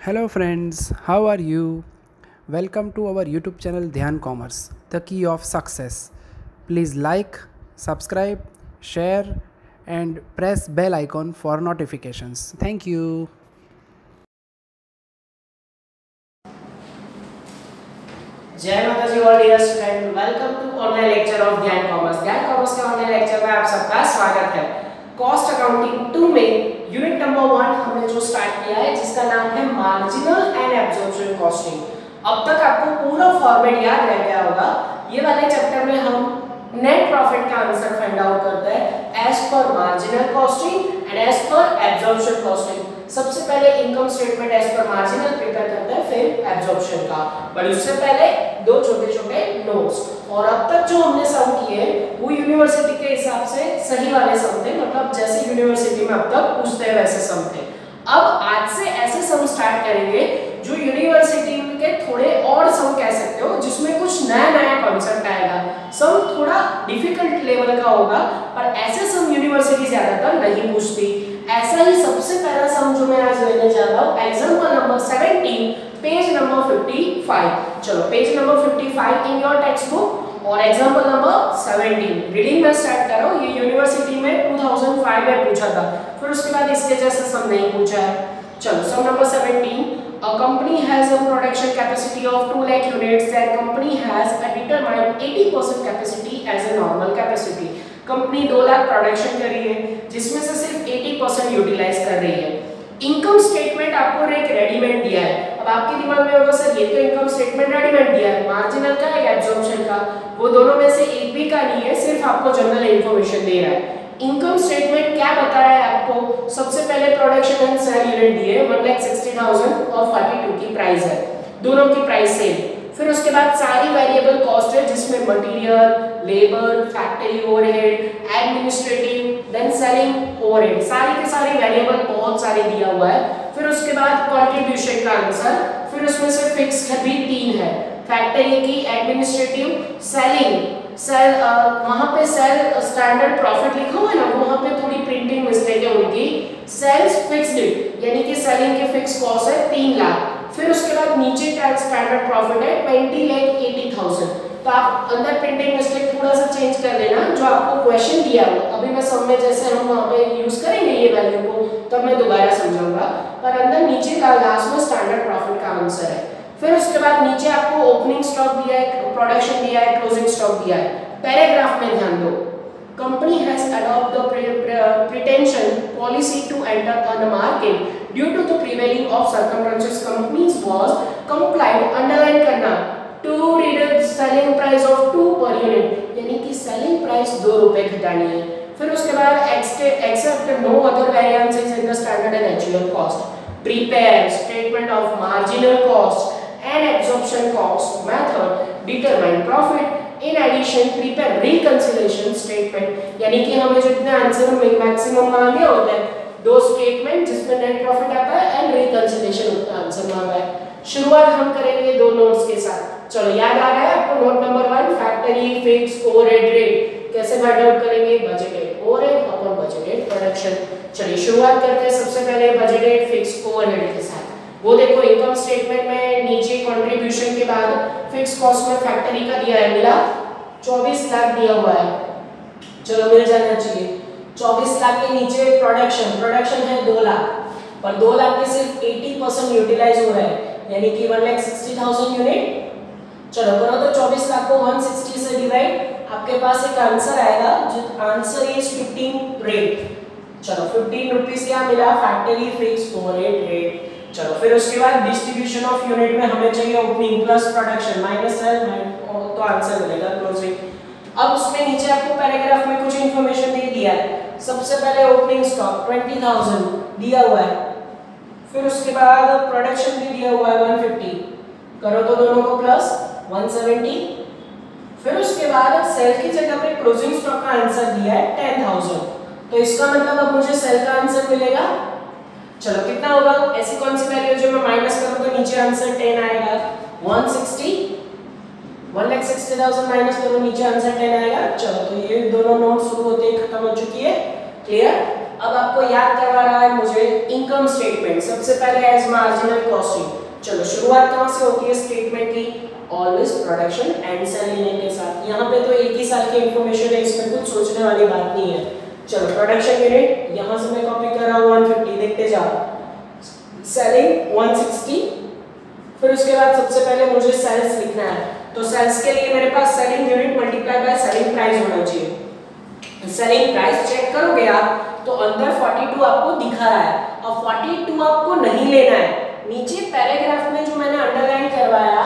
Hello friends, how are you? Welcome to our YouTube channel Dhyan Commerce, the key of success. Please like, subscribe, share and press bell icon for notifications. Thank you. जय माता जी all dear student, welcome to online lecture of Dhyan commerce. Dhyan commerce के online lecture में आप सबका स्वागत है। Cost accounting 2 में यूनिट नंबर 1 हमने जो स्टार्ट किया है जिसका नाम है मार्जिनल एंड एब्जॉर्प्शन कॉस्टिंग। अब तक आपको पूरा फॉर्मेट याद रह गया होगा। ये वाले चैप्टर में हम नेट प्रॉफिट का आंसर फाइंड आउट करते हैं as per marginal costing and as per absorption costing. सबसे पहले income statement as per marginal prepare करते हैं, फिर एब्जॉर्प्शन का, बट उससे पहले दो छोटे-छोटे नोट्स। और अब तक जो हमने सम किए वो यूनिवर्सिटी के हिसाब से सही वाले सम थे, मतलब जैसे यूनिवर्सिटी में अब तक पूछते हैं वैसे सम थे। अब आज से ऐसे सम स्टार्ट करेंगे जो यूनिवर्सिटी के थोड़े और सम कह सकते हो, जिसमें कुछ नया कॉन्सेप्ट आएगा। सम थोड़ा डिफिकल्ट लेवल का होगा, पर ऐसे सम यूनिवर्सिटी ज्यादातर नहीं पूछती। ऐसा ही सबसे पहला सम जो मैं आज लेने जा रहा हूं, एग्जांपल नंबर 17, पेज नंबर 55। चलो page number 55 in your text book और एग्जांपल नंबर 17 रीडिंग में स्टार्ट करो। ये यूनिवर्सिटी में 2005 में पूछा था, फिर उसके बाद इसके जैसा सम नहीं पूछा है। चलो सम number 17, a company has a production capacity of 2 lakh units. That company has a determined 80% capacity as a normal capacity. Company 2 lakh production कर रही है जिसमें से सिर्फ 80% यूटिलाइज कर रही है। इनकम स्टेटमेंट आपको एक रेडीमेड दिया है। अब आपके दिमाग में होगा सर ये तो इनकम स्टेटमेंट रेडीमेड दिया है, मार्जिनल का है एब्जॉर्प्शन का, वो दोनों में से एक भी का नहीं है, सिर्फ आपको जनरल इंफॉर्मेशन दे रहा है। इनकम स्टेटमेंट क्या बता रहा है आपको? सबसे पहले प्रोडक्शन एंड सेल यूनिट दिए 1,60,000 और 42 की प्राइस है, दोनों की प्राइस सेम। फिर उसके बाद सारी वेरिएबल कॉस्ट है जिसमें material, labour, factory overhead, administrative, then selling overhead, सारी के सारी वेरिएबल बहुत सारे दिया हुआ है। फिर उसके बाद कंट्रीब्यूशन का आंसर, फिर उसमें से फिक्स भी 3 है, फैक्ट्री की, एडमिनिस्ट्रेटिव, सेलिंग। सेल वहां पे सेल स्टैंडर्ड प्रॉफिट लिखा हुआ है ना, वहां पे थोड़ी प्रिंटिंग मिस्टेक है उनकी। सेल्स फिक्स्ड यानी कि सेलिंग की फिक्स कॉस्ट है 3 लाख। फिर उसके बाद नीचे टैक्स स्टैंडर्ड प्रॉफिट है 20,80,000। तो आप अंदर प्रिंटिंग मिस्टेक थोड़ा सा चेंज कर लेना जो आपको क्वेश्चन दिया हो। अभी मैं सम में जैसे हम वहां पे यूज करेंगे ये वैल्यू को, तब मैं दोबारा समझाऊंगा, पर अंदर नीचे लास्ट में स्टैंडर्ड प्रॉफिट का आंसर है। फिर उसके बाद नीचे आपको ओपनिंग स्टॉक दिया है, प्रोडक्शन दिया है, क्लोजिंग स्टॉक दिया है। पैराग्राफ में ध्यान दो, company has adopted the pretension policy to enter on the market due to the prevailing of circumstances. Companies was complied, underline करना, to reduce selling price of 2 per unit, यानी कि selling price 2 रुपए घटानी है। फिर उसके बाद except no other variances in the standard and actual cost, prepare statement of marginal cost and absorption cost method, determine profit. In addition, prepare reconciliation statement, यानी कि हमें जितने आंसर मैक्सिमम मांगे होते हैं, 2 स्टेटमेंट जिसमें नेट प्रॉफिट आता है एंड रिकंसिलिएशन उतना आंसर मांगा है। शुरुआत हम करेंगे 2 नोट्स के साथ। चलो याद आ रहा है आपको note number 1, factory fix overhead rate कैसे फाइंड आउट करेंगे? Budgeted overhead upon budgeted production. चलिए शुरुआत करते हैं सबसे पहले बजटेड फिक्स ओवरहेड के साथ। वो देखो इनकम स्टेटमेंट में नीचे कंट्रीब्यूशन के बाद फिक्स कॉस्ट में फैक्ट्री का दिया है, मिला 24 लाख दिया हुआ है। चलो मिल जाना चाहिए। 24 लाख के नीचे प्रोडक्शन है 2 लाख, पर 2 लाख के सिर्फ 80% यूटिलाइज हो रहा है, यानी कि 1,60,000 यूनिट। चलो करो तो 24 लाख को 160 से डिवाइड, आपके पास एक आंसर आएगा जो आंसर इज 15 रेट। चलो 15 रुपीस क्या मिला? Factory fix overhead rate. चलो फिर उसके बाद डिस्ट्रीब्यूशन ऑफ यूनिट में हमें चाहिए opening plus production minus cell, तो आंसर मिलेगा क्लोजिंग। अब उसमें नीचे आपको पैराग्राफ में कुछ इंफॉर्मेशन दे दिया है। सबसे पहले ओपनिंग स्टॉक 20,000 दिया हुआ है, फिर उसके बाद प्रोडक्शन भी दिया हुआ है 150, करो तो दोनों को प्लस 170। फिर उसके बाद सेल की जगह पे क्लोजिंग स्टॉक का आंसर दिया है 10,000, तो इसका मतलब अब मुझे सेल का आंसर मिलेगा। चलो कितना होगा? ऐसी कौन सी वैल्यू जो मैं माइनस करूं तो नीचे आंसर 10 आएगा, 160, 1,60,000 माइनस करो नीचे आंसर 10 आएगा। चलो तो ये दोनों नोट शुरू होते ही खत्म हो चुकी है, क्लियर। अब आपको याद करवा रहा है मुझे इनकम स्टेटमेंट। सबसे पहले एज मार्जिनल कॉस्टिंग। चलो शुरुआत कहाँ से होती है स्टेटमेंट की? Always production and sale unit के साथ। यहाँ पे तो एक ही साल की इंफॉर्मेशन है, इसमें कुछ सोचने वाली बात नहीं है। चलो प्रोडक्शन यूनिट यहाँ से मैं कॉपी कर रहा हूँ 150, देखते जाओ। सेलिंग 160, फिर उसके बाद सबसे पहले मुझे सेल्स लिखना है, तो सेल्स के लिए मेरे पास selling unit multiply by selling price होना चाहिए। सेलिंग प्राइस चेक करोगे आप तो अंदर 42 आपको दिखा रहा है। अब 42 आपको नहीं लेना है, नीचे पैराग्राफ में जो मैंने अंडरलाइन करवाया,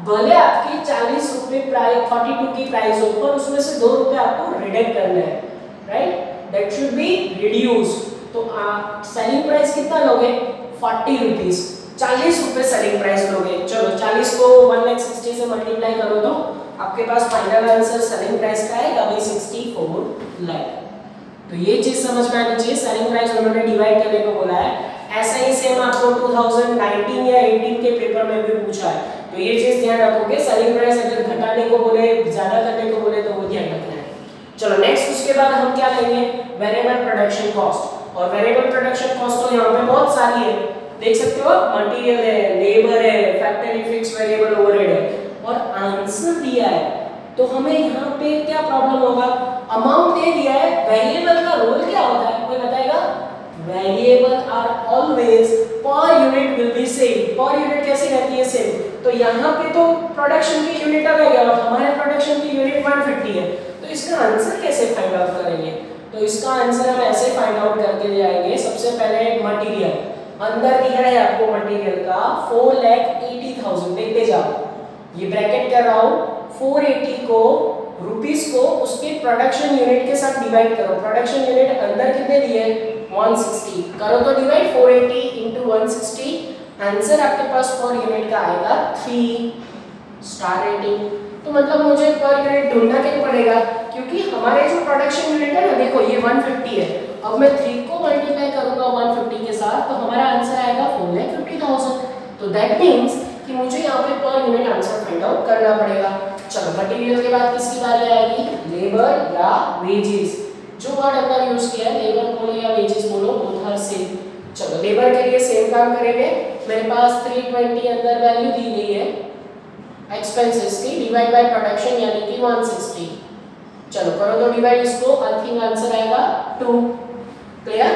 भले आपकी 40 रुपए प्राइस 42 की प्राइस हो, पर उसमें से 2 रुपए आपको रिडक्ट करना है, right? That should be reduced. तो सेलिंग प्राइस कितना लोगे? 40 रुपीस, 40 रुपए सेलिंग प्राइस लोगे। चलो 40 को 160 से मल्टीप्लाई करो तो आपके पास फाइनल आंसर सेलिंग प्राइस का आएगा भाई 64 लाख। तो ये चीज समझ में आनी चाहिए, सेलिंग प्राइस उन्होंने डिवाइड करने को बोला है। ऐसा ही सेम आपको 2019 या 18 के पेपर में भी पूछा है, तो ये चीज ध्यान रखोगे। सेलिंग प्राइस अगर घटाने को बोले, ज्यादा करने को बोले तो वो ध्यान रखना है। चलो नेक्स्ट, उसके बाद हम क्या लेंगे? Variable production cost. और वेरिएबल प्रोडक्शन कॉस्ट तो यहाँ पे बहुत सारी है, देख सकते हो, मटेरियल है, लेबर है, फैक्ट्री फिक्स वेरिएबल ओवरहेड है, और आंसर दिया है। तो हमें यहाँ पे क्या प्रॉब्लम होगा? अमाउंट दे दिया है, वेरिएबल का रोल क्या होता है कोई बताएगा? Variable are always per unit will be same. Per unit कैसे रहती है? सेम। तो यहाँ पे तो प्रोडक्शन की यूनिट अलग है और हमारे प्रोडक्शन की यूनिट 150 है, तो इसका आंसर कैसे फाइंड आउट करेंगे? तो इसका आंसर हम ऐसे फाइंड आउट करके जाएंगे। सबसे पहले मटेरियल, अंदर दिया है आपको मटेरियल का 4,80,000, देखते जाओ, ये ब्रैकेट कर रहा हूँ, 480 को रुपीस को उसके प्रोडक्शन यूनिट के साथ डिवाइड करो। प्रोडक्शन यूनिट अंदर कितने दिए? 160, करो तो डिवाइड 480 into 160, आंसर आपके पास पर यूनिट का आएगा 3 स्टार रेटिंग। तो मतलब मुझे पर यूनिट ढूंढना क्यों पड़ेगा? क्योंकि हमारे जो प्रोडक्शन यूनिट है ना, देखो ये 150 है, अब मैं 3 को मल्टीप्लाई करूंगा 150 के साथ, तो हमारा आंसर आएगा 4,50,000। तो दैट मींस कि मुझे यहाँ पे per unit answer find out करना पड़ेगा। चलो मटेरियल के बाद किसकी बारी आएगी? लेबर या वेजेस। जो वर्ड अंदर यूज किया है, लेबर बोलो या वेजेस बोलो, बोथ आर सेम। चलो लेबर के लिए सेम काम करेंगे। मेरे पास 320 अंदर वैल्यू दी गई है एक्सपेंसेस की, डिवाइड बाय प्रोडक्शन यानी कि 160। चलो करो तो डिवाइड इसको, आई थिंक आंसर आएगा 2। क्लियर?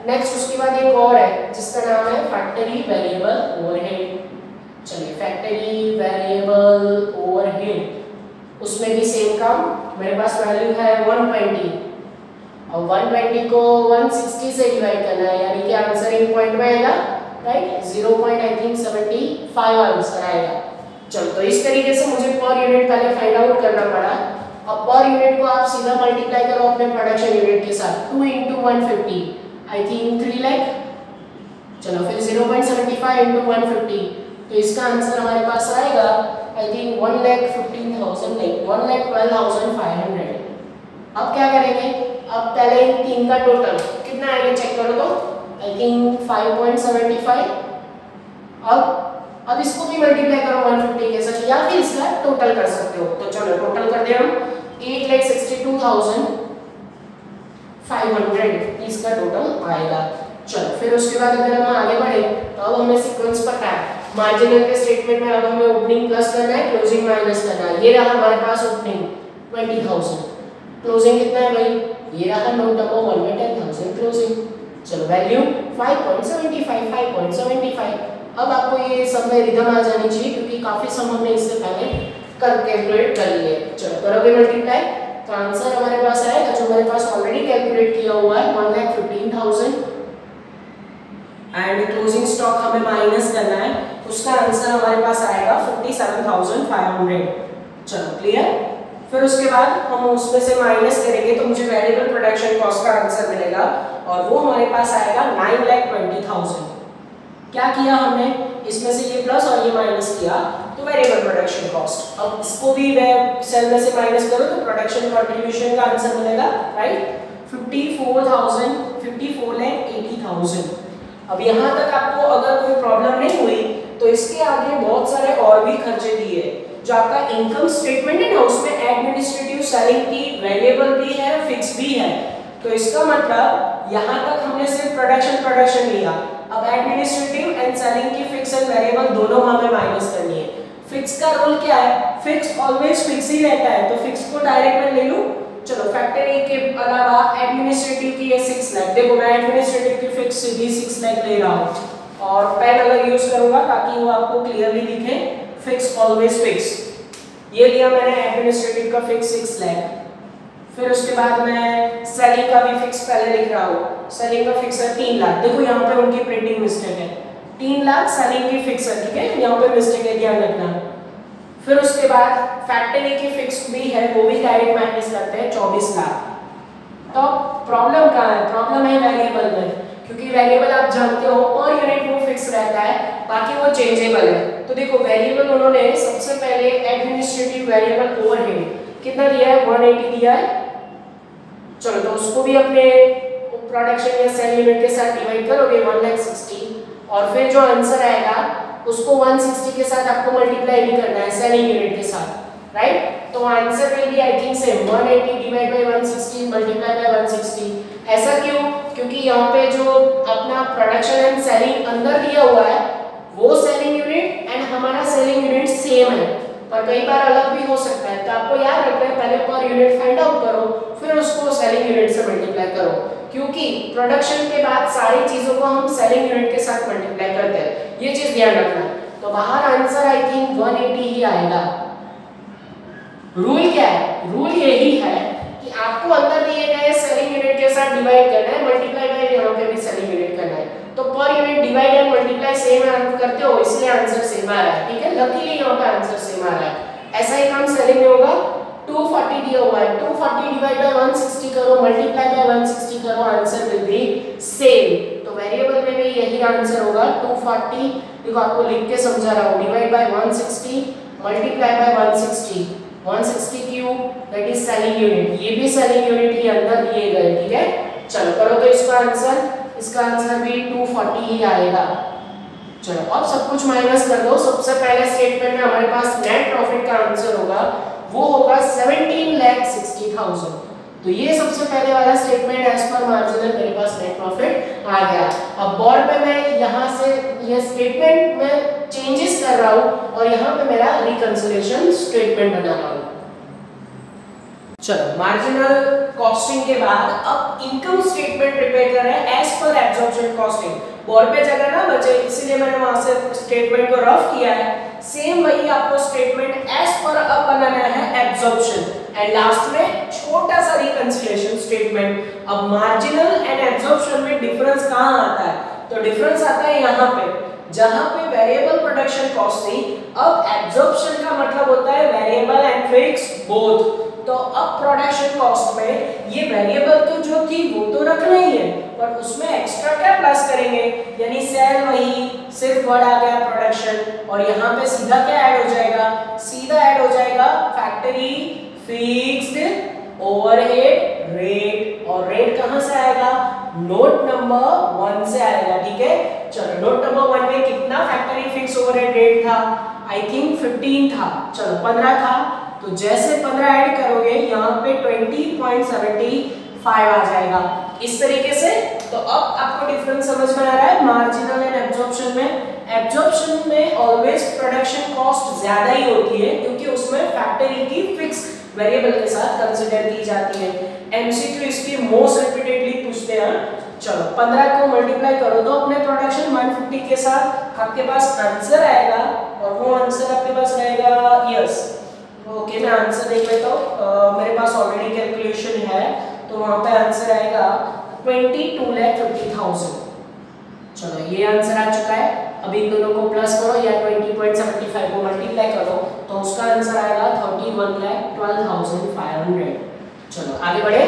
नेक्स्ट उसके बाद एक और है जिसका नाम है फैक्ट्री वेरिएबल ओवरहेड। चलिए फैक्ट्री वेरिएबल ओवरहेड, उसमें भी सेम काम। मेरे पास वैल्यू है 120 और 120 को 160 से डिवाइड करना है, यानी कि आंसर इन पॉइंट में आएगा, राइट? 0.75 आंसर आएगा। चलो तो इस तरीके से मुझे पर यूनिट पहले फाइंड आउट करना पड़ा। अब पर यूनिट को आप सीधा मल्टीप्लाई करो अपने प्रोडक्शन यूनिट के साथ, 2 into 150, आई थिंक 3 लाख। चलो फिर 0.75 into 150, तो इसका आंसर हमारे पास आएगा आई थिंक 1,15,000 नहीं, 1,12,500। अब क्या करेंगे? अब पहले इन तीन का टोटल कितना आएगा चेक करो तो, आई थिंक 5.75। अब इसको भी मल्टीप्लाई करो 150 के साथ, या फिर इसका टोटल कर सकते हो। तो चलो टोटल कर दे हम, 8,62,500 इसका टोटल आएगा। चलो फिर उसके बाद अगर हम आगे बढ़े तो अब हमें सीक्वेंस पता है। मार्जिनल के स्टेटमेंट में अब हमें ओपनिंग प्लस करना है, क्लोजिंग माइनस करना है। ये रहा हमारे पास ओपनिंग 20,000, क्लोजिंग कितना है भाई? ये रहा नोट नंबर 1 में 10,000 क्लोजिंग। चलो वैल्यू 5.75। अब आपको ये सब में रिदम आ जानी चाहिए क्योंकि काफी सम हमने इससे पहले कैलकुलेट कर लिए। चलो करोगे मल्टीप्लाई तो आंसर हमारे पास आएगा जो मेरे पास ऑलरेडी कैलकुलेट किया हुआ है 1,15,000 एंड क्लोजिंग स्टॉक हमें माइनस करना है, उसका आंसर हमारे पास आएगा 57,500। चलो क्लियर? फिर उसके बाद हम उसमें से माइनस करेंगे तो मुझे वेरिएबल प्रोडक्शन कॉस्ट का आंसर मिलेगा और वो हमारे पास आएगा 9,20,000। क्या किया हमने? इसमें से ये प्लस और ये माइनस किया तो वेरिएबल प्रोडक्शन कॉस्ट। अब इसको भी सेल में से माइनस करो तो प्रोडक्शन कंट्रीब्यूशन का आंसर मिलेगा, राइट? 54,80,000। अब यहाँ तक आपको अगर कोई प्रॉब्लम नहीं हुई तो इसके आगे बहुत सारे और भी खर्चे दिए, जो आपका इनकम स्टेटमेंट है ना, उसमें एडमिनिस्ट्रेटिव सेलिंग की वेरिएबल भी है, फिक्स भी है। तो इसका मतलब यहाँ तक हमने सिर्फ प्रोडक्शन लिया। अब एडमिनिस्ट्रेटिव एंड सेलिंग की फिक्स एंड वेरिएबल दोनों हमें माइनस करनी है। फिक्स का रूल क्या है, फिक्स ऑलवेज फिक्स ही रहता है, तो फिक्स को डायरेक्ट में ले लूं। चलो फैक्टर ए के अलावा एडमिनिस्ट्रेटिव की ये 6 लाख, देखो मैं एडमिनिस्ट्रेटिव की फिक्स सीधी 6 लाख ले रहा हूं और पेन अलग यूज करूंगा ताकि वो आपको क्लियरली दिखे। फिक्स ऑलवेज फिक्स, ये लिया मैंने एडमिनिस्ट्रेटिव का फिक्स 6 लाख। फिर उसके बाद मैं सेलिंग का भी फिक्स पहले लिख रहा हूँ, सेलिंग का फिक्स है 3 लाख। देखो यहाँ पे उनकी प्रिंटिंग मिस्टेक है, 3 लाख सेलिंग की फिक्स है, ठीक है, यहाँ पे मिस्टेक है, ध्यान रखना। फिर उसके बाद फैक्टर ए की फिक्स भी है, वो भी डायरेक्ट माइनस करते हैं 24 लाख। तो प्रॉब्लम कहाँ है, प्रॉब्लम है वेरिएबल में, क्योंकि वेरिएबल आप जानते हो पर यूनिट वो फिक्स रहता है, बाकी वो चेंजेबल है। तो देखो वेरिएबल उन्होंने सबसे पहले एडमिनिस्ट्रेटिव वेरिएबल ओवरहेड कितना दिया है, 180 दिया है। चलो तो उसको भी अपने प्रोडक्शन या सेल यूनिट के साथ डिवाइड करोगे 160 और फिर जो आंसर आएगा उसको 160 के साथ आपको मल्टीप्लाई भी करना है सेलिंग यूनिट के साथ, राइट। तो answer will be I think same 180 divide by 160 multiply by 160। ऐसा क्यों, क्योंकि यहाँ पे जो अपना प्रोडक्शन एंड सेलिंग अंदर दिया हुआ है वो सेलिंग यूनिट एंड हमारा सेलिंग यूनिट सेम है, पर कई बार अलग भी हो सकता है। तो आपको याद रखना है पहले पर यूनिट फाइंड आउट करो फिर उसको सेलिंग यूनिट से मल्टीप्लाई करो, क्योंकि प्रोडक्शन के बाद सारी चीजों को हम सेलिंग यूनिट के साथ मल्टीप्लाई करते हैं, ये चीज ध्यान रखना। तो बाहर आंसर आई थिंक 180 ही आएगा। रूल क्या है, रूल यही है कि आपको अंदर दिए गए सेलिंग यूनिट के साथ डिवाइड करना है, मल्टीप्लाई बाय यहाँ पे भी सेलिंग यूनिट करना है। तो per unit divide and multiply same करते हो इसलिए आंसर सेम आ रहा है, ठीक है, लकीली यहाँ पे आंसर सेम आ रहा है। ऐसा ही काम सेलिंग में होगा, 240 दिया हुआ है, 240 डिवाइड बाय 160 करो मल्टीप्लाई बाय 160 करो, आंसर विल बी सेम। तो वेरिएबल में भी यही आंसर होगा 240, देखो आपको लिख के समझा रहा हूँ, divide by 160 multiply by 160, 160 cube that is selling unit, ये भी सेलिंग यूनिट ही अंदर दिए गए, ठीक है। चलो करो तो इसका आंसर भी 240 ही आएगा। चलो अब सब कुछ माइनस कर दो। सबसे पहले स्टेटमेंट में हमारे पास नेट प्रॉफिट का आंसर होगा, वो होगा 17,60,000। तो ये सबसे पहले वाला स्टेटमेंट एज पर मार्जिनल मेरे पास नेट प्रॉफिट आ गया। अब बोर्ड पे मैं यहाँ से ये स्टेटमेंट में चेंजेस कर रहा हूँ और यहाँ पे मेरा रिकंसिलिएशन स्टेटमेंट बना रहा हूँ। चलो मार्जिनल कॉस्टिंग के बाद अब इनकम स्टेटमेंट प्रिपेयर कर रहे हैं as per absorption costing. Board पे जगह ना बचे इसीलिए मैंने वहां से स्टेटमेंट को रफ किया है। सेम वही आपको स्टेटमेंट एज पर अब बनाना है एब्जॉर्प्शन एंड लास्ट में छोटा सा रिकंसिलिएशन स्टेटमेंट। अब मार्जिनल एंड एब्जॉर्प्शन में डिफरेंस कहां आता है, तो डिफरेंस आता है यहाँ पे जहां पे वेरिएबल प्रोडक्शन कॉस्ट थी, अब एब्जॉर्प्शन का मतलब होता है वेरिएबल एंड फिक्स बोथ। तो अब प्रोडक्शन कॉस्ट में ये वेरिएबल तो जो थी वो तो रखना ही है, पर उसमें एक्स्ट्रा क्या प्लस करेंगे, यानी सेल वही सिर्फ वर्ड आ गया प्रोडक्शन और यहाँ पे सीधा क्या ऐड हो जाएगा, सीधा ऐड हो जाएगा फैक्ट्री फिक्स्ड ओवरहेड रेट। और रेट कहाँ से आएगा, नोट नंबर 1 से आएगा, ठीक है। चलो नोट नंबर 1 में कितना फैक्ट्री फिक्स ओवरहेड रेट था, आई थिंक 15 था, चलो 15 था, तो जैसे 15 ऐड करोगे यहाँ पे 20.75 आ जाएगा इस तरीके से। तो अब आपको डिफरेंस समझ में आ रहा है मार्जिनल एंड एब्जॉर्प्शन में। एब्जॉर्प्शन में ऑलवेज प्रोडक्शन कॉस्ट ज्यादा ही होती है क्योंकि उसमें फैक्ट्री की फिक्स वेरिएबल के साथ कंसीडर की जाती है। एमसीक्यू इसकी मोस्ट रिपीटेडली पूछते हैं। चलो 15 को मल्टीप्लाई करो तो अपने प्रोडक्शन 150 के साथ आपके पास आंसर आएगा और वो आंसर आपके पास रहेगा यस। ओके मैं आंसर देख लेता हूँ, मेरे पास ऑलरेडी कैलकुलेशन है तो वहाँ पे आंसर आएगा 22,50,000। चलो ये आंसर आ चुका है। अब इन दोनों को प्लस करो या 20.75 को मल्टीप्लाई करो तो उसका आंसर आएगा 31,12,500। चलो आगे बढ़े।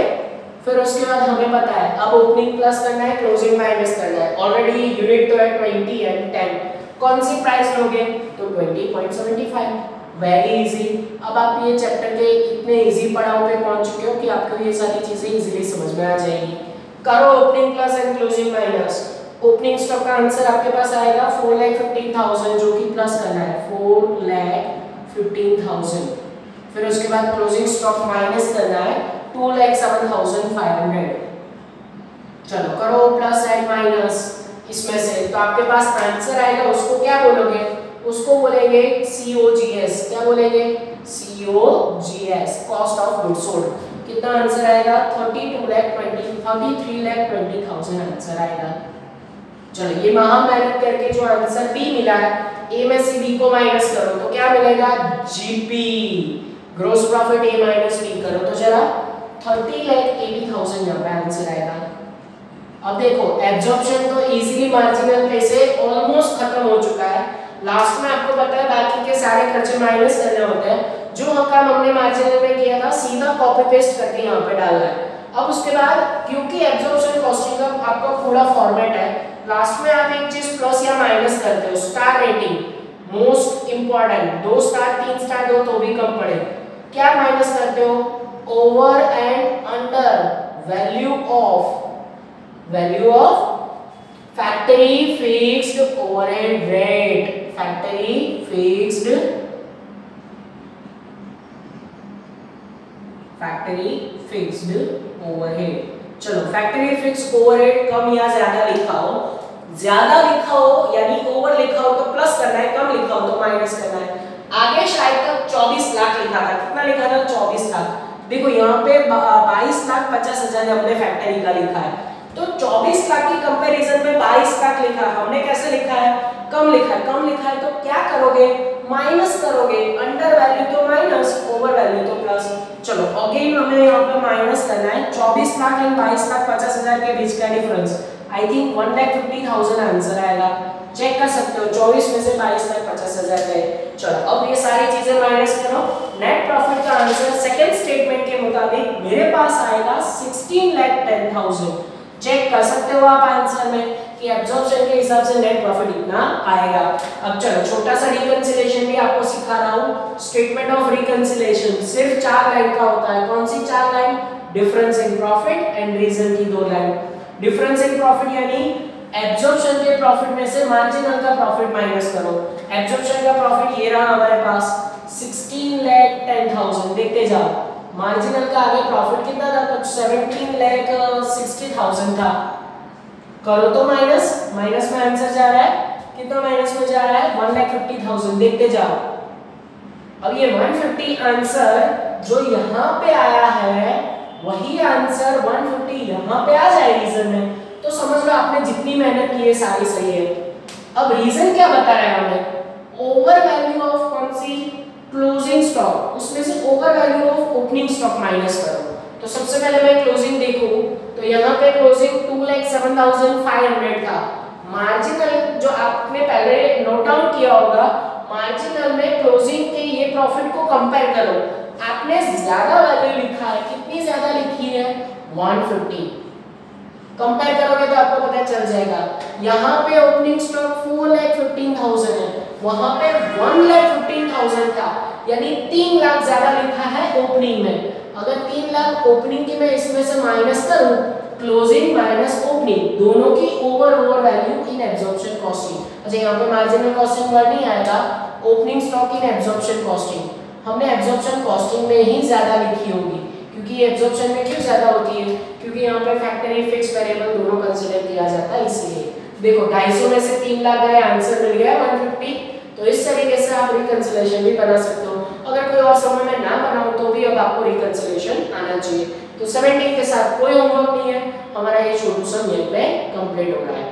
फिर उसके बाद हमें पता है अब ओपनिंग प्लस करना है, क्लोजिंग माइनस करना है। ऑलरेडी यूनिट तो है 20 एंड 10, कौन सी प्राइस लोगे तो 20.75, वेरी इजी। अब आप ये चैप्टर के इतने इजी पड़ाव पे पहुंच चुके हो कि आपको ये सारी चीजें इजीली समझ में आ जाएगी। करो opening plus and closing minus. Opening stock का आंसर आपके पास आएगा 4,15,000 जो कि प्लस करना है 4,15,000। फिर उसके बाद क्लोजिंग स्टॉक माइनस करना है 2,07,500। चलो करो प्लस एंड माइनस इसमें से, तो आपके पास आंसर आएगा, उसको क्या बोलोगे, उसको बोलेंगे COGS। क्या बोलेंगे, COGS, cost of goods sold. कितना आंसर आएगा, 33,20,000 आंसर आएगा। चलो ये महा मेहनत करके जो आंसर बी मिला है, ए में से बी को माइनस करो तो क्या मिलेगा, GP, ग्रोस प्रॉफिट ए माइनस बी करो तो जरा 30,80,000 यहाँ पे आंसर आएगा। अब देखो एब्जॉर्प्शन तो इजीली मार्जिनल पे से ऑलमोस्ट खत्म हो चुका है। लास्ट में आपको पता है बाकी के सारे खर्चे माइनस करने होते हैं। जो काम हमने मार्जिनल में किया था सीधा कॉपी पेस्ट करके यहाँ पे डालना है। अब उसके बाद क्योंकि एब्जॉर्प्शन कॉस्टिंग का आपका पूरा फॉर्मेट है, लास्ट में आप एक चीज प्लस या माइनस करते हो। Star rating most important, 2 star 3 star दो तो भी कम पड़े। क्या माइनस करते हो, over and under value of factory fixed overhead rate, factory fixed overhead. चलो फैक्ट्री फिक्स्ड ओवरहेड कम या ज्यादा लिखा हो, ज्यादा लिखा हो यानी ओवर लिखा हो तो प्लस करना है, कम लिखा हो तो माइनस करना है। आगे शायद तक 24 लाख लिखा था, कितना लिखा था, 24 लाख। देखो यहाँ पे 22,50,000 हमने फैक्ट्री का लिखा है, तो 24 लाख की कंपैरिजन में 22 लाख लिखा, हमने कैसे लिखा है, कम लिखा है। कम लिखा है तो क्या करोगे, माइनस करोगे, अंडर वैल्यू तो माइनस, ओवर वैल्यू तो प्लस। चलो अगेन हमें यहाँ पे माइनस करना है। 24 लाख एंड 22,50,000 के बीच का डिफरेंस आई थिंक 1,50,000 आंसर आएगा। चेक कर सकते हो, 24 में से 22,50,000 गए। चलो अब ये सारी चीजें माइनस करो, नेट प्रॉफिट का आंसर सेकंड स्टेटमेंट के मुताबिक मेरे पास आएगा 16,10,000। चेक कर सकते हो आप आंसर में कि एब्जॉर्प्शन के हिसाब से नेट प्रॉफिट इतना आएगा। अब चलो छोटा सा रिकंसिलिएशन भी आपको सिखा रहा हूँ। स्टेटमेंट ऑफ रिकंसिलिएशन सिर्फ 4 लाइन का होता है। कौन सी 4 line, difference in profit and reason की 2 लाइन। डिफरेंस इन प्रॉफिट यानी एब्जॉर्प्शन के प्रॉफिट में से मार्जिनल का प्रॉफिट माइनस करो। एब्जॉर्प्शन का प्रॉफिट ये रहा हमारे पास 16,10,000, देखते जाओ। मार्जिनल का आगे प्रॉफिट कितना था, तो 17,60,000 था। करो तो माइनस, माइनस में आंसर जा रहा है, कितना माइनस में जा रहा है, 1,50,000, देखते जाओ। अब ये 150 आंसर जो यहाँ पे आया है वही आंसर 150 यहाँ पे आ जाए रीजन में, तो समझ लो आपने जितनी मेहनत की है सारी सही है। अब रीजन क्या बता रहा है हमें, ओवर वैल्यू ऑफ कौन सी, क्लोजिंग स्टॉक, उसमें से over value of opening stock minus करो। तो सबसे पहले मैं क्लोजिंग देखूं तो यहाँ पे क्लोजिंग 2,07,500 था। मार्जिनल जो आपने पहले नोट डाउन किया होगा, मार्जिनल में क्लोजिंग के ये प्रॉफिट को कंपेयर करो। आपने ज्यादा वैल्यू लिखा है, कितनी ज्यादा लिखी है, 150। कंपेयर करोगे तो आपको पता चल जाएगा। यहाँ पे ओपनिंग स्टॉक 4,15,000 है, वहां पे 1,15,000 था, यानी 3 लाख ज्यादा लिखा है ओपनिंग में। अगर 3 लाख ओपनिंग की मैं इसमें से माइनस करूं, क्लोजिंग माइनस ओपनिंग, दोनों की over value in absorption costing. अच्छा यहाँ पे मार्जिनल कॉस्टिंग वर्ड नहीं आएगा, opening stock in absorption costing. हमने एब्जॉर्प्शन कॉस्टिंग में ही ज्यादा लिखी होगी, क्योंकि एब्जॉर्प्शन में क्यों ज्यादा होती है, क्योंकि यहाँ पे फैक्टरी फिक्स वेरिएबल दोनों कंसीडर किया जाता है, इसलिए। देखो 250 में से 3 लाख गए, आंसर मिल गया 150। तो इस तरीके से आप रिकंसिलिएशन भी बना सकते हो। अगर कोई और समय में ना बनाओ तो भी अब आपको रिकंसिलिएशन आना चाहिए। तो 17 के साथ कोई होमवर्क नहीं है, हमारा ये छोटू सा यहीं पे कंप्लीट हो रहा है।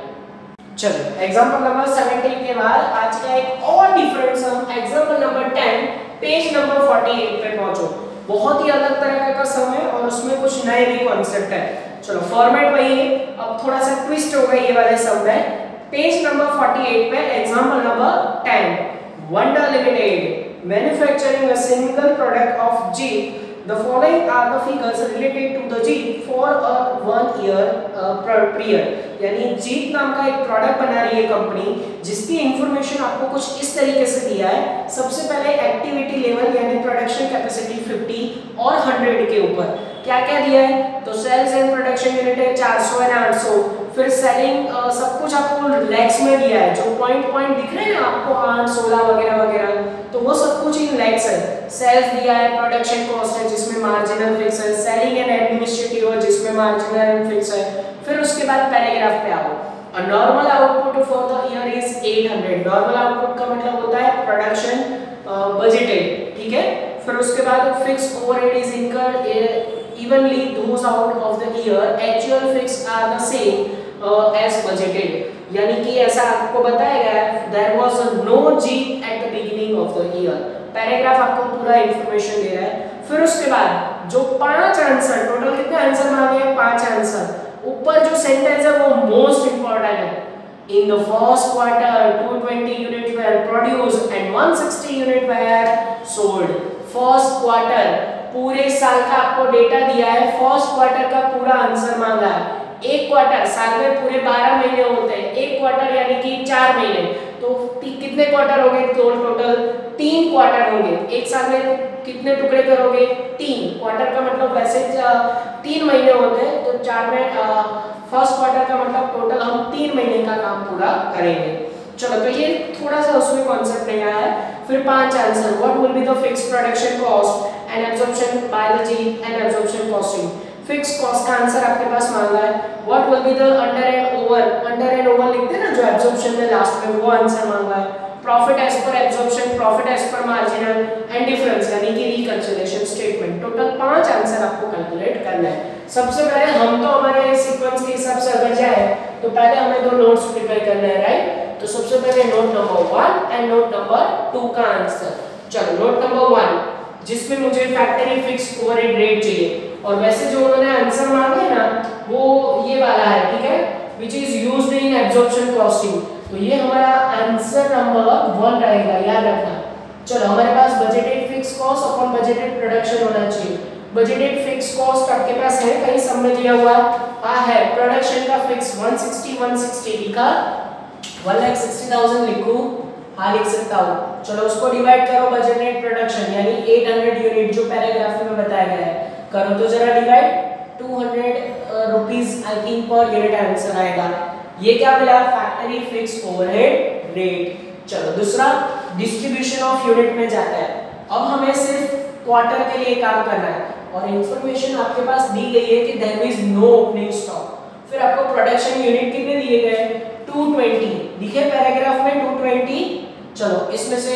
चलो एग्जांपल नंबर 17 के बाद आज का एक और different sum, example number 10 page number 48 पे पहुंचो। बहुत ही अलग तरह का सम है और उसमें कुछ नए भी कॉन्सेप्ट है। चलो फॉर्मेट वही है, अब थोड़ा सा ट्विस्ट होगा ये वाले सम में। पेज नंबर 48 पे example number 10, wonder limited manufacturing a single product of Jeep. The following are the figures related to the Jeep for a 1 year period. यानी Jeep नाम का एक प्रोडक्ट बना रही है कंपनी, जिसकी इंफॉर्मेशन आपको कुछ इस तरीके से दिया है। सबसे पहले एक्टिविटी लेवल यानी प्रोडक्शन कैपेसिटी 50 और 100 के ऊपर क्या क्या दिया है, तो सेल्स एंड प्रोडक्शन यूनिट है 400 और 800। फिर सेलिंग सब कुछ आपको लैक्स में दिया है, जो पॉइंट दिख रहे हैं ना आपको 8, 16 वगैरह वगैरह, तो वो सब कुछ इन लैक्स है। सेल्स दिया है, प्रोडक्शन कॉस्ट है जिसमें मार्जिनल फिक्स है, सेलिंग एंड एडमिनिस्ट्रेटिव है जिसमें मार्जिनल एंड फिक्स है, फिर उसके बाद पैराग्राफ पे आओ। A normal output for the year is 800. Normal output का मतलब होता है प्रोडक्शन बजटेड, ठीक है। फिर उसके बाद fix overhead is incurred evenly those out of the year. Actual fixed are the same as budgeted. यानी कि ऐसा आपको बताया गया है there was no G at the beginning of the year. Paragraph आपको पूरा इंफॉर्मेशन दे रहा है। फिर उसके बाद जो 5 आंसर, टोटल कितने आंसर मांगे हैं? 5 आंसर। ऊपर जो सेंटेंस है वो मोस्ट इंपॉर्टेंट है। In the first quarter 220 units were produced and 160 units were sold. First quarter, पूरे साल का आपको डेटा दिया है, फर्स्ट क्वार्टर का पूरा आंसर मांगा है। एक क्वार्टर, साल में पूरे 12 महीने होते हैं, एक क्वार्टर यानी कि 4 महीने, तो कितने क्वार्टर होंगे? टोटल 3 क्वार्टर होंगे। एक साल में कितने टुकड़े करोगे? 3। क्वार्टर का मतलब वैसे 3 महीने होते हैं, तो 4 में फर्स्ट क्वार्टर का मतलब टोटल हम 3 महीने का काम पूरा करेंगे। चलो, तो ये थोड़ा सा उसमें कॉन्सेप्ट नहीं आया है। फिर 5 answer, what will be the fixed production cost and absorption by the G and absorption costing. Fixed cost का आंसर आपके पास मांगा है। What will be the under and over, under and over लिखते हैं ना जो एब्जॉर्प्शन में लास्ट में, वो आंसर मांगा है। Profit as per absorption, profit as per marginal and difference यानी कि रिकैल्कुलेशन स्टेटमेंट। टोटल 5 आंसर आपको कैलकुलेट करना है। सबसे पहले हम तो हमारे सीक्वेंस के हिसाब से अगर जाए तो पहले हमें 2 नोट्स प्रिपेयर करना है, राइट। तो सबसे पहले note number 1 and note number 2 का आंसर। चलो, नोट नंबर 1 जिसमें मुझे फैक्टरी फिक्स्ड ओवरहेड रेट चाहिए, और वैसे जो उन्होंने आंसर मांगे ना वो ये वाला है, ठीक है, which is used in absorption costing. तो ये हमारा आंसर नंबर 1 रहेगा, याद रखना। चलो, हमारे पास budgeted fix cost upon budgeted production होना चाहिए। बजटेड फिक्स कॉस्ट आपके पास है कहीं सब में दिया हुआ? हाँ है। प्रोडक्शन का फिक्स 160 लिखा, 1,60,000 लिखूं? हाँ लिख सकता हूँ। चलो, उसको डिवाइड करो बजटेड प्रोडक्शन यानी 800 यूनिट जो पैराग्राफ में बताया गया है, करो तो जरा divide. 200 rupees I think per unit answer आएगा। ये क्या मिला? Factory fixed overhead rate. चलो, दूसरा डिस्ट्रीब्यूशन ऑफ यूनिट में जाता है। अब हमें सिर्फ क्वार्टर के लिए काम करना है और इंफॉर्मेशन आपके पास दी गई है कि there is no opening stock. फिर आपको प्रोडक्शन यूनिट कितने दिए गए? 220 दिखे पैराग्राफ में 220। चलो, इसमें से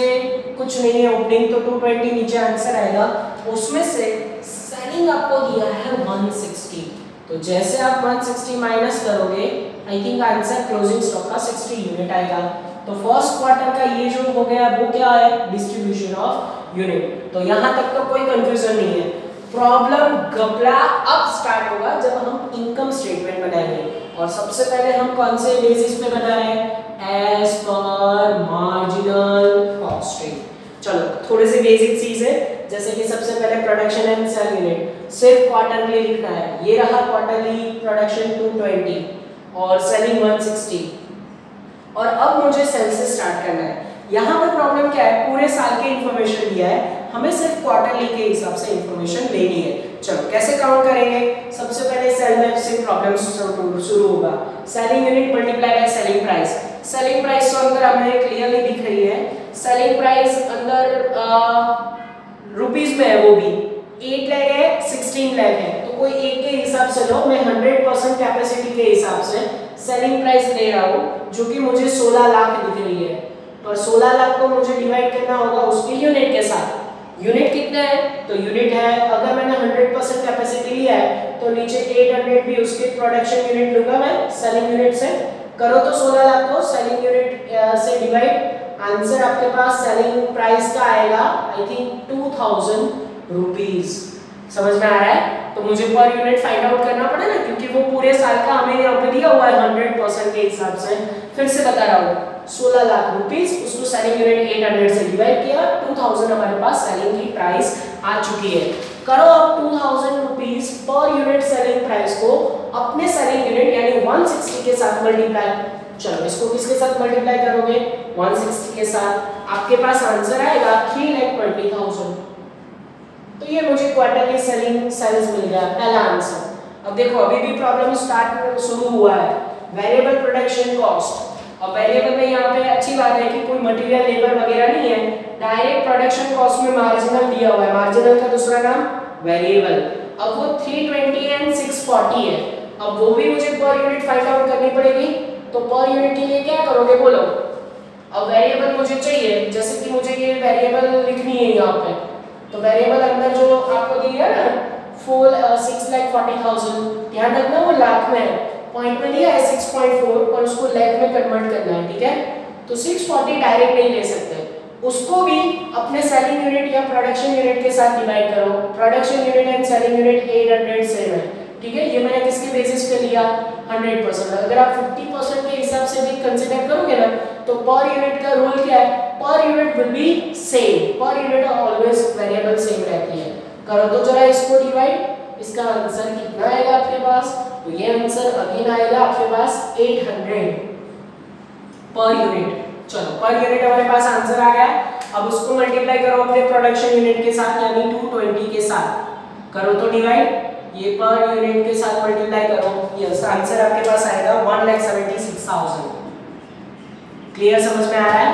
कुछ नहीं है ओपनिंग, तो 220 नीचे आंसर आएगा। उसमें से सेलिंग आपको दिया है 160, तो जैसे आप 160 माइनस करोगे I think answer closing stock का 60 यूनिट आएगा। तो फर्स्ट क्वार्टर का ये जो हो गया वो क्या है? Distribution of unit. तो यहाँ तक का कोई कंफ्यूजन नहीं है। प्रॉब्लम घपला अब स्टार्ट होगा जब हम इनकम स्टेटमेंट बनाएंगे, और सबसे पहले हम कौन से बेसिस पे बना रहे हैं? As per marginal costing. चलो, थोड़े से बेसिक चीज है, जैसे कि सबसे पहले प्रोडक्शन एंड सेल यूनिट सिर्फ क्वार्टरली लिखना है। ये रहा क्वार्टरली प्रोडक्शन 220 और सेलिंग 160। और अब मुझे सेल से स्टार्ट करना है। यहाँ पे प्रॉब्लम क्या है? पूरे साल की इंफॉर्मेशन दिया है, हमें सिर्फ क्वार्टरली के हिसाब से इंफॉर्मेशन लेनी है। चलो, कैसे काउंट करेंगे? सबसे पहले सेल में से प्रॉब्लम शुरू होगा। Selling unit multiply by selling price. Selling price तो अंदर हमें क्लियरली दिख रही है। सेलिंग प्राइस अंदर रुपीस में है, वो भी 8 लाख है, 16 लाख है, तो कोई एक के हिसाब से लो। मैं 100% कैपेसिटी के हिसाब से सेलिंग प्राइस ले रहा हूँ जो कि मुझे 16 लाख दिख रही है, और 16 लाख को मुझे डिवाइड करना होगा उसके यूनिट के साथ। यूनिट कितने हैं? तो यूनिट है, अगर मैंने 100% कैपेसिटी लिया है तो नीचे 800 भी उसके प्रोडक्शन यूनिट लूंगा मैं सेलिंग यूनिट से। करो तो 16 लाख को सेलिंग यूनिट से डिवाइड, आंसर आपके पास सेलिंग प्राइस का आएगा आई थिंक 2000 रुपीज। समझ में आ रहा है? तो मुझे पर यूनिट फाइंड आउट करना पड़ेगा ना, क्योंकि वो पूरे साल का हमें यहाँ पे दिया हुआ है 100% के हिसाब से। फिर से बता रहा हूँ, 16 लाख रुपीस, उसको सेलिंग यूनिट 800 से डिवाइड किया, 2000 हमारे पास सेलिंग की प्राइस आ चुकी है। करो अब 2000 rupees per unit selling price को अपने सेलिंग यूनिट यानी 160 के साथ मल्टीप्लाई। चलो, इसको किसके साथ मल्टीप्लाई करोगे? 160 के साथ। आपके पास आंसर आएगा 3,20,000। तो ये मुझे क्वार्टरली सेलिंग सेल्स मिल गया, पहला आंसर। अब देखो, अभी भी प्रॉब्लम स्टार्ट शुरू हुआ है। वेरिएबल प्रोडक्शन कॉस्ट, और वेरिएबल में यहाँ पे अच्छी बात है कि कोई मटेरियल लेबर वगैरह नहीं है, डायरेक्ट प्रोडक्शन कॉस्ट में मार्जिनल दिया हुआ है। मार्जिनल का दूसरा नाम वेरिएबल। अब वो 320 एंड 640 है, अब वो भी मुझे पर यूनिट फाइंड आउट करनी पड़ेगी। तो पर यूनिट के लिए क्या करोगे बोलो। अब वेरिएबल मुझे चाहिए, जैसे कि मुझे ये वेरिएबल लिखनी है यहाँ पे, तो वेरिएबल अंदर जो आपको दिया है ना 6,40,000, ध्यान रखना वो लाख में है, पॉइंट में दिया है 6.4 और उसको लाख में कन्वर्ट करना है, ठीक है। तो 640 डायरेक्ट नहीं ले सकते, उसको भी अपने सेलिंग यूनिट या प्रोडक्शन यूनिट के साथ डिवाइड करो। Production unit and selling unit 800 same है, ठीक है। ये मैंने किसके बेसिस पे लिया 100%। अगर आप 50% के हिसाब से भी कंसीडर करोगे ना तो पर यूनिट का रूल क्या है, पर unit will be same, per unit always variable same रहती है। करो तो जरा इसको डिवाइड, इसका आंसर कितना आएगा आपके पास, तो ये आंसर अगेन आएगा आपके पास 800 पर यूनिट। चलो पर यूनिट हमारे पास आंसर आ गया। अब उसको मल्टीप्लाई करो अपने प्रोडक्शन यूनिट के साथ यानी 220 के साथ, करो तो डिवाइड, ये पर यूनिट के साथ मल्टीप्लाई करो, यस आंसर आपके पास आएगा 1,76,000। क्लियर, समझ में आ रहा है।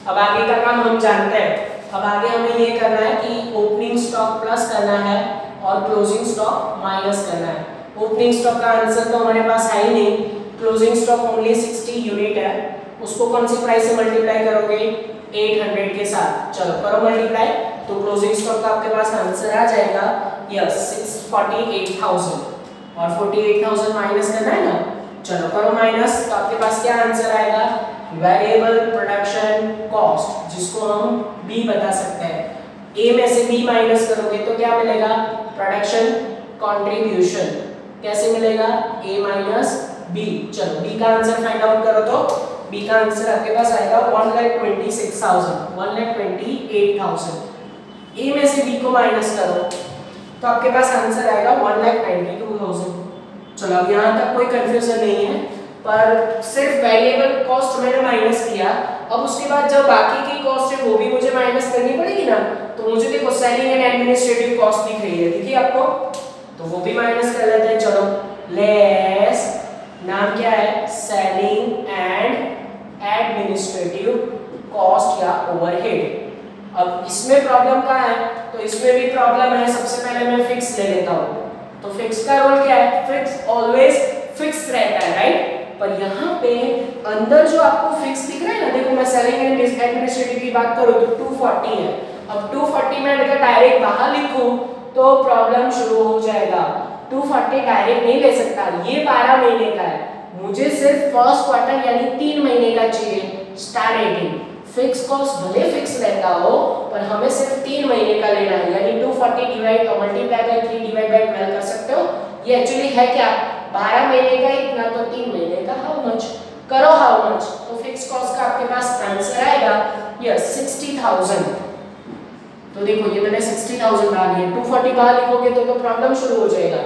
अब आगे का काम हम जानते हैं। अब आगे हमें ये करना है कि ओपनिंग स्टॉक प्लस करना है और क्लोजिंग स्टॉक माइनस करना है। ओपनिंग स्टॉक का आंसर तो हमारे पास है ही नहीं, क्लोजिंग स्टॉक ओनली 60 यूनिट है, उसको कौन सी प्राइस से मल्टीप्लाई करोगे 800 के साथ। चलो करो मल्टीप्लाई, तो क्लोजिंग स्टॉक का आपके पास आंसर आ जाएगा यस 648,000 और 48,000 माइनस करना है ना। चलो करो माइनस, तो आपके पास क्या आंसर आएगा, वेरिएबल प्रोडक्शन कॉस्ट, जिसको हम बी बता सकते हैं। ए में से बी माइनस करोगे तो क्या मिलेगा, प्रोडक्शन कंट्रीब्यूशन। कैसे मिलेगा, ए माइनस बी। चलो बी का आंसर फाइंड आउट करो, तो बी का आंसर आपके पास आएगा 1,26,000, 1,28,000। ए में से बी को माइनस करो तो आपके पास आंसर आएगा 1,92,000। चलो अब यहाँ तक कोई कंफ्यूजन नहीं है, पर सिर्फ वेरिएबल कॉस्ट मैंने माइनस किया। अब उसके बाद जब बाकी की कॉस्ट है वो भी मुझे माइनस करनी पड़ेगी ना, तो मुझे देखो सेलिंग एंड एडमिनिस्ट्रेटिव कॉस्ट दिख रही है, दिखी आपको, तो वो भी माइनस कर लेते हैं। चलो लेस, नाम क्या है, सेलिंग एंड एडमिनिस्ट्रेटिव कॉस्ट या ओवरहेड। अब इसमें प्रॉब्लम कहाँ है, तो इसमें भी प्रॉब्लम है। सबसे पहले मैं फिक्स ले लेता हूँ, तो फिक्स का रोल क्या है, फिक्स ऑलवेज फिक्स रहता है, राइट। पर यहाँ पे अंदर जो आपको फिक्स दिख रहा है ना, देखो मैं सेलिंग एंड एडमिनिस्ट्रेटिव की बात करूँ तो 240 है। अब 240 में अगर डायरेक्ट बाहर लिखूं तो प्रॉब्लम शुरू हो जाएगा। 240 डायरेक्ट नहीं ले सकता, ये 12 महीने का है, मुझे सिर्फ फर्स्ट क्वार्टर यानी 3 महीने का चाहिए स्टार रेटिंग। फिक्स कॉस्ट भले फिक्स रहता हो पर हमें सिर्फ 3 महीने का लेना है, यानी 240 डिवाइड और मल्टीप्लाई बाय 3 डिवाइड बाय 12 कर सकते हो। ये एक्चुअली है क्या, 12 महीने का इतना, तो 3 महीने का हाउ मच, करो हाउ मच, तो फिक्स कॉस्ट का आपके पास आंसर आएगा यस 60,000। तो देखो ये मैंने 60,000 डाल दिया, 240 बाहर लिखोगे तो प्रॉब्लम शुरू हो जाएगा।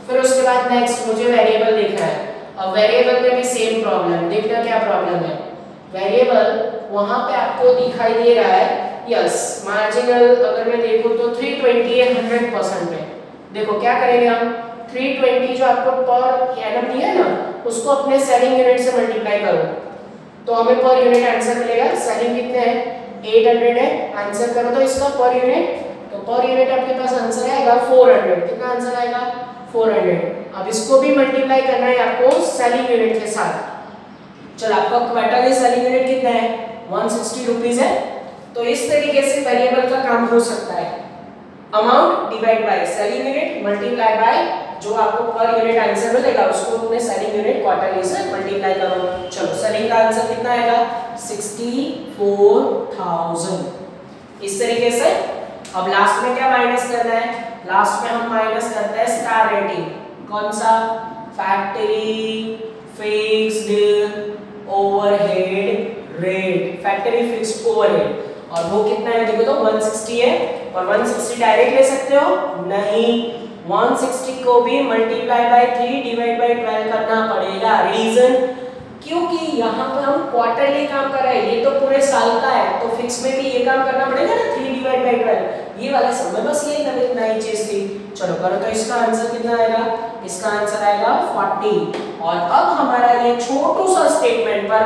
फिर उसके बाद नेक्स्ट मुझे वेरिएबल देखना है। अब वेरिएबल में भी सेम प्रॉब्लम, देखना क्या प्रॉब्लम है। वेरिएबल वहां पे आपको दिखाई दे रहा है यस मार्जिनल, अगर मैं देखूं तो 320 है 100% पे। देखो क्या करेंगे हम, 320 जो आपको पर एनम दिया है ना, उसको अपने सेलिंग यूनिट से मल्टीप्लाई करो तो हमें पर यूनिट आंसर मिलेगा। सेलिंग कितने है 800 है, आंसर करो तो इसका पर यूनिट, तो पर यूनिट आपके पास आंसर आएगा 400। कितना आंसर आएगा 400। अब इसको भी मल्टीप्लाई करना है आपको सेलिंग यूनिट के साथ। चलो आपका क्वार्टरली सेलिंग यूनिट कितना है 160 रुपीस है। तो इस तरीके से वेरिएबल का काम हो सकता है, amount divide by selling unit multiply bye जो आपको पर यूनिट आंसर मिलेगा उसको अपने सेलिंग यूनिट क्वार्टरली से मल्टीप्लाई करो। चलो सेलिंग का आंसर कितना आएगा 64,000। इस तरीके से अब लास्ट में क्या माइनस करना है, लास्ट में हम माइनस करते हैं स्टार रेटिंग। कौन सा, factory fixed overhead rate, factory fixed overhead, और वो कितना है देखो तो 160 है। और 160 डायरेक्ट ले सकते हो नहीं, 160 को भी मल्टीप्लाई बाय 3 डिवाइड बाय 12 करना पड़ेगा। रीजन, क्योंकि यहाँ पे हम क्वार्टरली काम कर रहे हैं, ये तो पूरे साल का है, तो फिक्स में भी ये काम करना पड़ेगा ना 3 डिवाइड बाय 12। ये वाले समय बस ये नई चीज थी। चलो करो तो इसका आंसर कितना आएगा, इसका आंसर आएगा 40। और अब हमारा ये छोटू सा स्टेटमेंट पर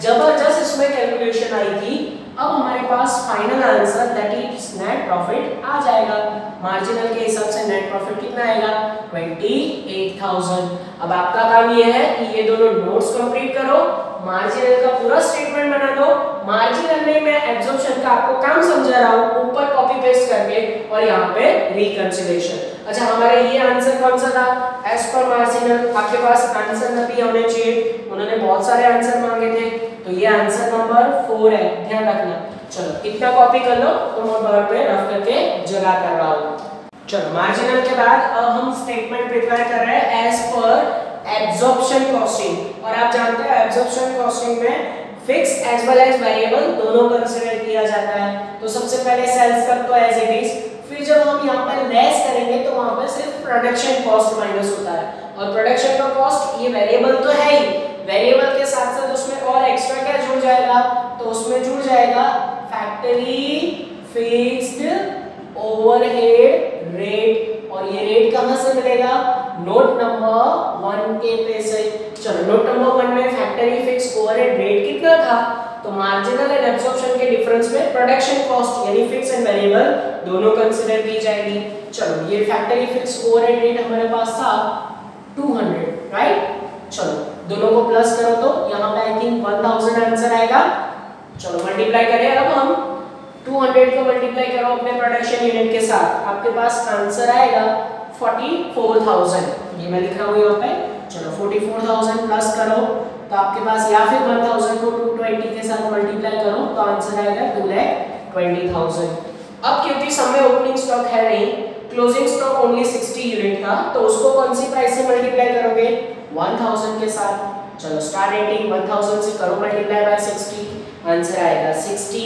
जबरदस्त इसमें कैलकुलेशन आई थी, अब हमारे पास final answer that is net profit आ जाएगा। मार्जिनल के हिसाब से नेट प्रॉफिट कितना आएगा 28,000। अब आपका काम ये है कि ये दोनों नोट्स कंप्लीट करो, मार्जिनल का पूरा स्टेटमेंट बना दो। मार्जिनल में मैं एब्जॉर्प्शन का आपको काम समझा रहा हूँ ऊपर कॉपी पेस्ट करके और यहाँ पे रिकंसिलिएशन। अच्छा हमारा ये आंसर कौन सा था एज पर मार्जिनल, आपके पास आंसर नहीं होने चाहिए, उन्होंने बहुत सारे आंसर मांगे थे तो ये आंसर नंबर 4 है, ध्यान रखना। चलो इतना कॉपी कर लो तो मैं बोर्ड पे रफ करके जगह कर रहा हूँ। चलो मार्जिनल के बाद अब हम स्टेटमेंट प्रिपेयर कर रहे हैं एज पर एब्जॉर्प्शन कॉस्टिंग। और आप जानते हैं एब्जॉर्प्शन कॉस्टिंग में fixed as well as variable दोनों कंसीडर किया जाता है। तो सबसे पहले सेल्स तक तो एज इट इज, फिर जब हम यहाँ पर लेस करेंगे तो वहाँ पर सिर्फ प्रोडक्शन कॉस्ट माइनस होता है। और प्रोडक्शन का कॉस्ट ये वेरिएबल तो है ही, वेरिएबल के साथ साथ उसमें और एक्स्ट्रा क्या जुड़ जाएगा, तो उसमें जुड़ जाएगा फैक्ट्री फिक्स्ड ओवरहेड रेट। और ये रेट कहाँ से मिलेगा नोट नंबर 1 के पैसे। चलो नोट नंबर 1 में फैक्ट्री फिक्स्ड ओवरहेड रेट कितना था, तो मार्जिनल एंड एब्जॉर्प्शन के डिफरेंस में प्रोडक्शन कॉस्ट यानी फिक्स एंड वेरिएबल दोनों कंसीडर की जाएगी। चलो ये फैक्ट्री फिक्स्ड ओवरहेड रेट हमारे पास था 200, राइट। चलो दोनों को प्लस करो तो यहाँ पे आई थिंक 1000 आंसर आएगा। चलो मल्टीप्लाई करें अब हम 200 को मल्टीप्लाई करो अपने प्रोडक्शन यूनिट के साथ, आपके पास आंसर आएगा 44,000। ये मैं लिख रहा हूँ यहाँ पे। चलो 44,000 प्लस करो तो आपके पास या फिर 1000 को 220 के साथ मल्टीप्लाई करो तो आंसर आएगा 2,20,000। अब क्योंकि समय ओपनिंग स्टॉक है नहीं, क्लोजिंग स्टॉक ओनली 60 यूनिट था, तो उसको कौन सी प्राइस से मल्टीप्लाई करोगे 1000 के साथ। चलो स्टार रेटिंग 1000 से करो मल्टीप्लाई बाय 60, आंसर आएगा 60।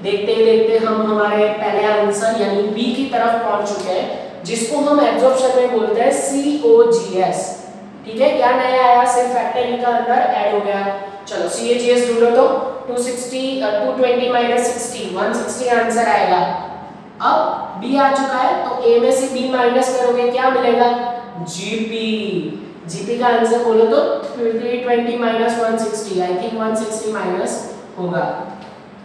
देखते ही देखते हम हमारे पहले आंसर यानी बी की तरफ पहुंच चुके हैं, जिसको हम एब्जॉर्प्शन में बोलते हैं COGS। ठीक है, क्या नया आया, सिर्फ फैक्टरी का अंदर ऐड हो गया। चलो COGS ढूंढो तो 220 माइनस 60 160 आंसर आएगा। अब बी आ चुका है तो ए में से बी माइनस करोगे क्या मिलेगा जीपी का आंसर बोलो तो 320 माइनस 160 आई थिंक 160 माइनस होगा।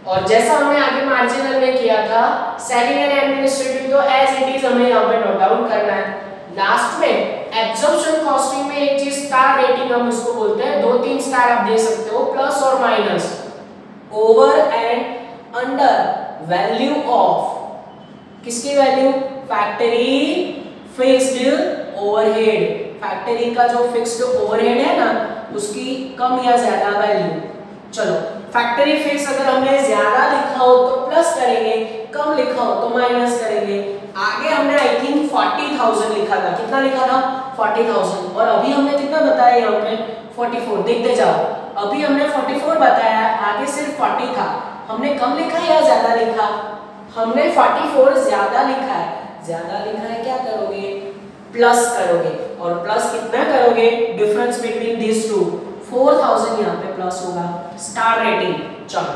और जैसा हमने आगे मार्जिनल में किया था सेलिंग एंड एडमिनिस्ट्रेटिव तो एज इट इज हमें यहाँ पे नोट डाउन करना है। लास्ट में एब्जॉर्प्शन कॉस्टिंग में एक चीज स्टार रेटिंग हम इसको बोलते हैं, 2-3 स्टार आप दे सकते हो प्लस और minus over and under value of किसकी value factory fixed overhead. Factory का जो फिक्स्ड ओवरहेड है ना उसकी कम या ज्यादा वैल्यू। चलो फैक्ट्री फिक्स अगर हमने ज्यादा लिखा हो तो प्लस करेंगे, कम लिखा हो तो माइनस करेंगे। आगे हमने आई थिंक 40,000 लिखा था, कितना लिखा था 40,000 और अभी हमने कितना बताया यहाँ पे 44। देखते जाओ अभी हमने 44 बताया, आगे सिर्फ 40 था, हमने कम लिखा या ज्यादा लिखा, हमने 44 ज्यादा लिखा है। ज्यादा लिखा है क्या करोगे प्लस करोगे और प्लस कितना करोगे डिफरेंस बिटवीन दिस टू 4000 यहाँ पे प्लस होगा स्टार रेटिंग। चलो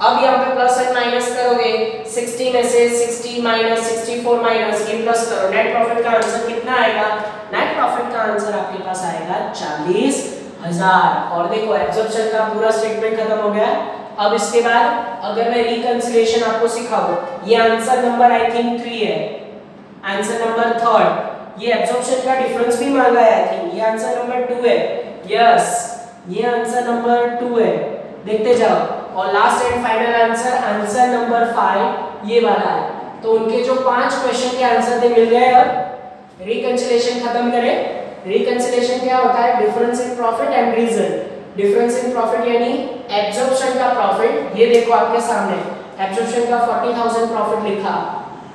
अब यहाँ पे प्लस एंड माइनस करोगे 60 में से 60 माइनस 64 माइनस ये प्लस करो, नेट प्रॉफिट का आंसर कितना आएगा, नेट प्रॉफिट का आंसर आपके पास आएगा 40,000। और देखो एब्जॉर्प्शन का पूरा स्टेटमेंट खत्म हो गया। अब इसके बाद अगर मैं रिकंसिलिएशन आपको सिखाऊं, ये आंसर नंबर आई थिंक 3 है, आंसर नंबर 3 ये एब्जॉर्प्शन का डिफरेंस भी मांगा है आई थिंक, ये आंसर नंबर 2 है, यस ये आंसर नंबर 2 है, देखते जाओ। और last and final answer answer number 5 ये वाला है। तो उनके जो 5 क्वेश्चन के आंसर थे मिल गए। अब रिकंसिलिएशन खत्म करें। रिकंसिलिएशन क्या होता है, difference in profit and reason. Difference in profit यानी एब्जॉर्प्शन का प्रॉफिट, ये देखो आपके सामने एब्जॉर्प्शन का 40,000 प्रॉफिट लिखा,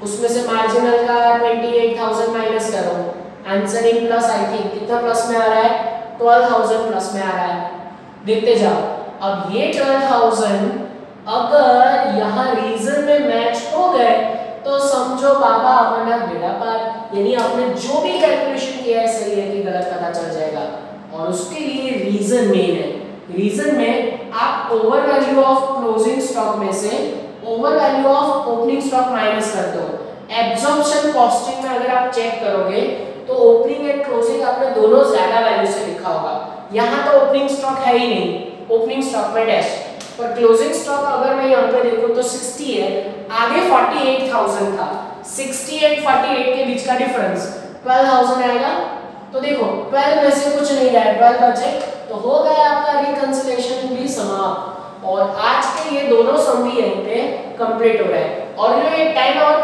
उसमें से मार्जिनल का 28,000 माइनस करो, answer in plus I think कितना प्लस में आ रहा है 12,000 प्लस में आ रहा है, देखते जाओ। अब ये 12,000 अगर यहाँ रीजन में मैच हो गए तो समझो बाबा हमारा बेड़ा पार, यानी आपने जो भी कैलकुलेशन किया है सही है कि गलत पता चल जाएगा। और उसके लिए रीजन मेन है। रीजन में आप over value of closing stock में से over value of opening stock minus करते हो। एब्जॉर्प्शन कॉस्टिंग में अगर आप चेक करोगे तो ओपनिंग एंड क्लोजिंग आपने दोनों ज्यादा वैल्यू से लिखा होगा, यहाँ तो ओपनिंग स्टॉक है ही नहीं, ओपनिंग स्टॉक में डैश पर क्लोजिंग स्टॉक अगर मैं यहाँ पे देखूँ तो 60 है, आगे 48,000 था, 60 एंड 48 के बीच का डिफरेंस 12,000 आएगा। तो देखो 12 में से कुछ नहीं रहा है, 12 बचे, तो हो गया आपका रिकंसिलिएशन भी समाप्त। और आज के ये दोनों सम भी यहीं पे कंप्लीट हो रहे हैं। और जो ये 10 और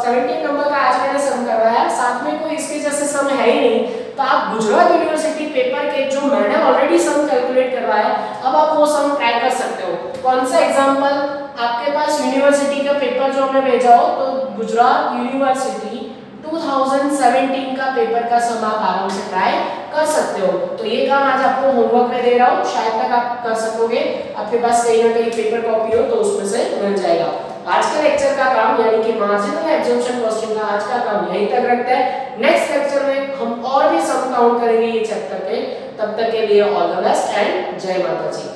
17 नंबर का आज मैंने सम करवाया, साथ में कोई इसके जैसे सम है ही नहीं, तो आप गुजरात यूनिवर्सिटी पेपर के जो मैंने ऑलरेडी सम कैलकुलेट करवाया, अब आप वो सम ट्राई कर सकते हो। कौन सा एग्जांपल, आपके पास यूनिवर्सिटी का पेपर जो हमने भेजा हो, तो गुजरात यूनिवर्सिटी 2017 का पेपर का सम आप आराम से ट्राई कर सकते हो। तो ये काम आज आपको होमवर्क में दे रहा हूँ, शायद तक आप कर सकोगे, आपके पास कहीं ना कहीं पेपर कॉपी हो तो उसमें से मिल जाएगा। आज के लेक्चर का काम यानी कि मार्जिनल एब्जॉर्प्शन क्वेश्चन का आज का काम यहीं तक रखते हैं। नेक्स्ट लेक्चर में हम और भी सम काउंट करेंगे ये चैप्टर के। तब तक के लिए ऑल द बेस्ट एंड जय माता जी।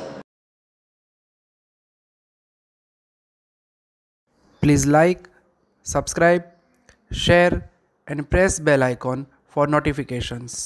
Please like, subscribe, share and press bell icon for notifications.